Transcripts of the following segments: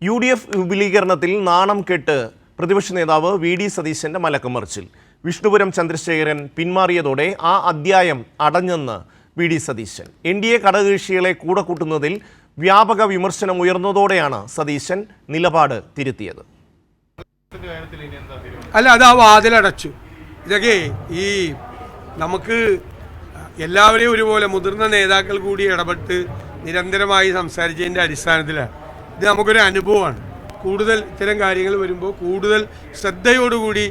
UDF വിപുലീകരണത്തിൽ നാണം കെട്ട് പ്രതിപക്ഷ നേതാവ് VD സതീശന്റെ മലക്കമറിച്ചിൽ. വിഷ്ണുപുരം ചന്ദ്രശേഖരൻ പിന്മാറിയതോടെ ആ അധ്യായം അടഞ്ഞെന്ന് VD സതീശൻ. NDA ഘടകകക്ഷികളെ കൂടെ കൂട്ടുന്നതിൽ വ്യാപക വിമർശനം ഉയർന്നതോടെയാണ് സതീശൻ നിലപാട് തിരുത്തിയത്. അല്ല, അത് ആ വാതിലടച്ചു. ഇതൊക്കെ ഈ നമുക്ക് എല്ലാവരെയും ഒരുപോലെ മുതിർന്ന നേതാക്കൾ കൂടി ഇടപെട്ട് നിരന്തരമായി സംസാരിച്ചതിൻ്റെ അടിസ്ഥാനത്തിലാണ്. ഇത് നമുക്കൊരു അനുഭവമാണ്. കൂടുതൽ ഇത്തരം കാര്യങ്ങൾ വരുമ്പോൾ കൂടുതൽ ശ്രദ്ധയോടുകൂടി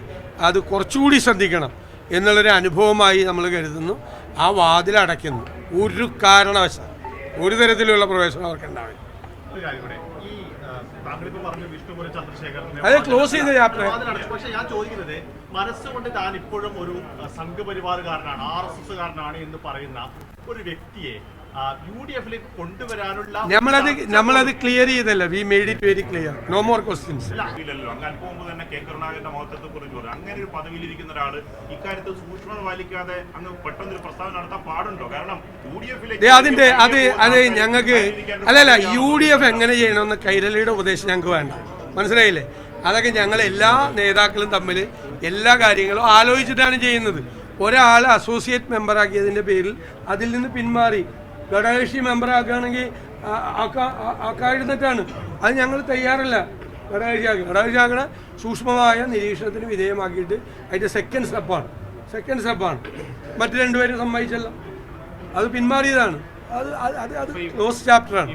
അത് കുറച്ചുകൂടി ശ്രദ്ധിക്കണം എന്നുള്ളൊരു അനുഭവമായി നമ്മൾ കരുതുന്നു. ആ വാതിലടയ്ക്കുന്നു. ഒരു കാരണവശാൽ ഒരു തരത്തിലുള്ള പ്രവേശനം അവർക്ക് ഉണ്ടാവില്ല. അത് ക്ലോസ് ചെയ്ത ചാപ്റ്റർ. പക്ഷെ ഞാൻ ചോദിക്കുന്നത്, മനസ്സുകൊണ്ട് താൻ ഇപ്പോഴും ഒരു സംഘപരിവാറുകാരനാണ്, RSSകാരനാണ് എന്ന് പറയുന്ന ഒരു വ്യക്തിയെ UDF കൊണ്ടുവരാനുള്ള നമ്മളത് ക്ലിയർ ചെയ്തല്ല. We made it very clear. No more questions. അങ്ങനെ ഒരു പദവിയിലിരിക്കുന്ന ഒരാള് ഇക്കാര്യത്തിൽ സൂക്ഷ്മത പാലിക്കാതെ അങ്ങ് പെട്ടെന്നൊരു പ്രസ്താവന നടത്താൻ പാടുണ്ടോ? കാരണം അത് ഞങ്ങൾക്ക് അല്ലല്ല, UDF എങ്ങനെ ചെയ്യണമെന്ന് കൈരളിയുടെ ഉപദേശം ഞങ്ങൾക്ക് വേണ്ട. മനസ്സിലായില്ലേ? അതൊക്കെ ഞങ്ങൾ എല്ലാ നേതാക്കളും തമ്മിൽ എല്ലാ കാര്യങ്ങളും ആലോചിച്ചിട്ടാണ് ചെയ്യുന്നത്. ഒരാളെ അസോസിയേറ്റ് മെമ്പറാക്കിയതിൻ്റെ പേരിൽ അതിൽ നിന്ന് പിന്മാറി ഘടകകക്ഷി മെമ്പറാക്കുകയാണെങ്കിൽ ആക്കാഴുന്നിട്ടാണ്. അത് ഞങ്ങൾ തയ്യാറല്ല. ഘടകകക്ഷിയാക്കണ സൂക്ഷ്മമായ നിരീക്ഷണത്തിന് വിധേയമാക്കിയിട്ട് അതിൻ്റെ സെക്കൻഡ് സ്റ്റെപ്പാണ്. മറ്റു രണ്ടുപേരും സമ്മതിച്ചല്ല, അത് പിന്മാറിയതാണ്. അത് ക്ലോസ് ചാപ്റ്ററാണ്.